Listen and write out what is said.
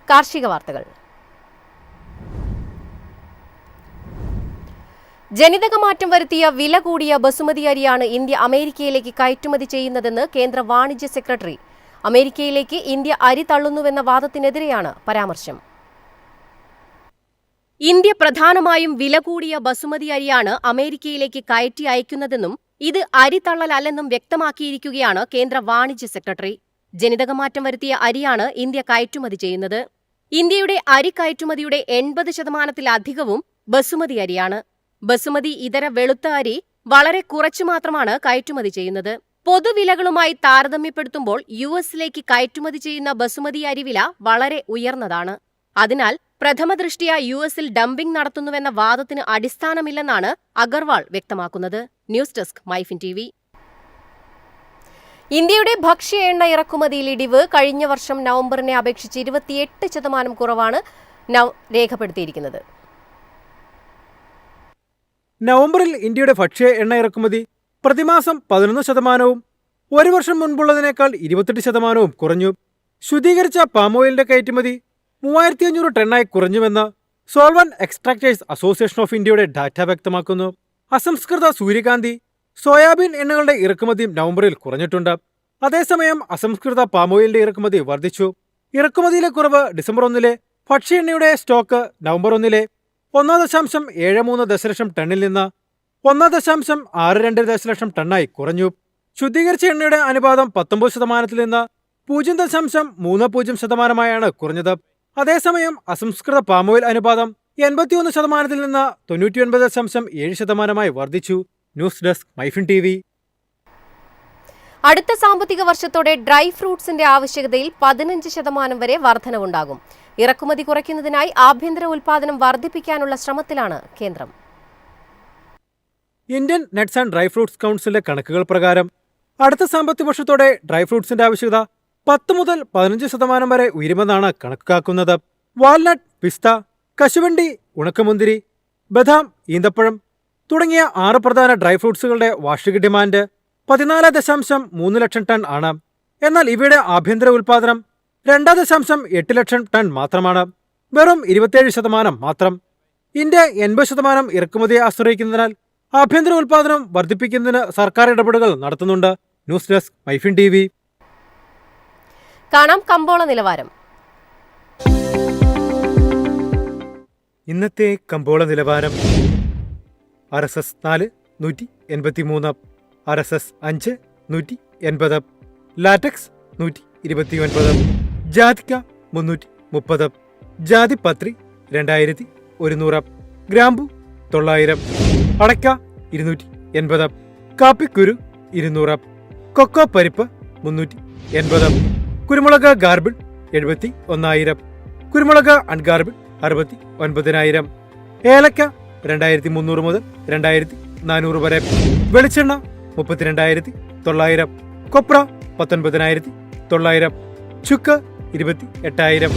കാർഷിക വാർത്തകൾ. ജനിതകമാറ്റം വരുത്തിയ വില കൂടിയ ബസുമതി അരിയാണ് ഇന്ത്യ അമേരിക്കയിലേക്ക് കയറ്റുമതി ചെയ്യുന്നതെന്ന് കേന്ദ്ര വാണിജ്യ സെക്രട്ടറി. അമേരിക്കയിലേക്ക് ഇന്ത്യ അരി തള്ളുന്നുവെന്ന വാദത്തിനെതിരെയാണ് പരാമർശം. ഇന്ത്യ പ്രധാനമായും വില കൂടിയ ബസുമതി അരിയാണ് അമേരിക്കയിലേക്ക് കയറ്റി അയക്കുന്നതെന്നും ഇത് അരി തള്ളലല്ലെന്നും വ്യക്തമാക്കിയിരിക്കുകയാണ് കേന്ദ്ര വാണിജ്യ സെക്രട്ടറി. ജനിതകമാറ്റം വരുത്തിയ അരിയാണ് ഇന്ത്യ കയറ്റുമതി ചെയ്യുന്നത്. ഇന്ത്യയുടെ അരി കയറ്റുമതിയുടെ 80% ബസുമതി അരിയാണ്. ബസുമതി ഇതര വെളുത്ത അരി വളരെ കുറച്ചു മാത്രമാണ് കയറ്റുമതി ചെയ്യുന്നത്. പൊതുവിലകളുമായി താരതമ്യപ്പെടുത്തുമ്പോൾ യുഎസിലേക്ക് കയറ്റുമതി ചെയ്യുന്ന ബസുമതി അരിവില വളരെ ഉയർന്നതാണ്. അതിനാൽ പ്രഥമദൃഷ്ട്യാ യുഎസിൽ ഡംപിംഗ് നടത്തുന്നുവെന്ന വാദത്തിന് അടിസ്ഥാനമില്ലെന്നാണ് അഗർവാൾ വ്യക്തമാക്കുന്നത്. News desk MyFin TV. ഇന്ത്യയുടെ ഭക്ഷ്യ എണ്ണ ഇറക്കുമതിയിൽ ഇടിവ് കഴിഞ്ഞ വർഷം നവംബറിനെ അപേക്ഷിച്ച് 28% കുറവാണ് രേഖപ്പെടുത്തിയിരിക്കുന്നത്. നവംബറിൽ ഇന്ത്യയുടെ ഭക്ഷ്യ എണ്ണ ഇറക്കുമതി പ്രതിമാസം 11%, ഒരു വർഷം മുൻപുള്ളതിനേക്കാൾ 28% കുറഞ്ഞു. ശുദ്ധീകരിച്ച പാമോയിലിന്റെ കയറ്റുമതി 3500 ടണ്ണായി കുറഞ്ഞുവെന്ന് സോൾവന്റ് എക്സ്ട്രാക്ടേഴ്സ് അസോസിയേഷൻ ഓഫ് ഇന്ത്യയുടെ ഡാറ്റ വ്യക്തമാക്കുന്നു. അസംസ്കൃത സൂര്യകാന്തി, സോയാബീൻ എണ്ണകളുടെ ഇറക്കുമതിയും നവംബറിൽ കുറഞ്ഞിട്ടുണ്ട്. അതേസമയം അസംസ്കൃത പാമോയിലിന്റെ ഇറക്കുമതി വർദ്ധിച്ചു. ഇറക്കുമതിയിലെ കുറവ് ഡിസംബർ 1 ഭക്ഷ്യ എണ്ണയുടെ സ്റ്റോക്ക് നവംബർ 1 1.73 ദശലക്ഷം ടണ്ണിൽ നിന്ന് 1.62 ദശലക്ഷം ടണ്ണായി കുറഞ്ഞു. ശുദ്ധീകരിച്ച എണ്ണയുടെ അനുപാതം 19% നിന്ന് 0.30% കുറഞ്ഞത്. അതേസമയം അസംസ്കൃത പാമോയിൽ അനുപാതം 81% നിന്ന് 99.7% വർദ്ധിച്ചു. News desk MyFin TV. അടുത്ത സാമ്പത്തിക വർഷത്തോടെ ഡ്രൈ ഫ്രൂട്ട്സിന്റെ ആവശ്യകതയിൽ 15% വരെ വർധനവുണ്ടാകും. ഇറക്കുമതി കുറയ്ക്കുന്നതിനായി ആഭ്യന്തര ഉൽപാദനം വർദ്ധിപ്പിക്കാനുള്ള ശ്രമത്തിലാണ് കേന്ദ്രം. Indian nuts and dry fruits കൗൺസിലിന്റെ കണക്കുകൾ പ്രകാരം അടുത്ത സാമ്പത്തിക വർഷത്തോടെ ഡ്രൈ ഫ്രൂട്ട്സിന്റെ ആവശ്യകത 10 മുതൽ 15% വരെ ഉയരുമെന്നാണ് കണക്കാക്കുന്നത്. വാൽനട്ട്, പിസ്ത, കശുവണ്ടി, ഉണക്കമുന്തിരി, ബദാം, ഈന്തപ്പഴം തുടങ്ങിയ 6 പ്രധാന ഡ്രൈ ഫ്രൂട്ട്സുകളുടെ വാർഷിക ഡിമാൻഡ് 14.3 ലക്ഷം ടൺ ആണ്. എന്നാൽ ഇവയുടെ ആഭ്യന്തര ഉൽപാദനം 2.8 ലക്ഷം ടൺ മാത്രമാണ്, വെറും 27% മാത്രം. ഇന്ത്യ 80% ഇറക്കുമതിയെ ആശ്രയിക്കുന്നതിനാൽ ആഭ്യന്തര ഉൽപാദനം വർദ്ധിപ്പിക്കുന്നതിന് സർക്കാർ ഇടപെടലുകൾ നടത്തുന്നുണ്ട്. News desk MyFin TV. കാണാം കമ്പോള നിലവാരം. ഇന്നത്തെ കമ്പോള നിലവാരം: RSS 4 183, RSS 5 180, ലാറ്റക്സ് 129, ജാതിക്ക 330, ജാതിപത്രി 2100, ഗ്രാമ്പു 900, അടയ്ക്ക 280, കാപ്പിക്കുരു 200, കൊക്കോ പരിപ്പ് 380, കുരുമുളക് ഗാർബിൾ 71,000, കുരുമുളക് അൺഗാർബിൾ 69,000, ഏലക്ക 2300 മുതൽ 2400 വരെ, വെളിച്ചെണ്ണ 32,900, കൊപ്ര 19,900, ചുക്ക് 28,000.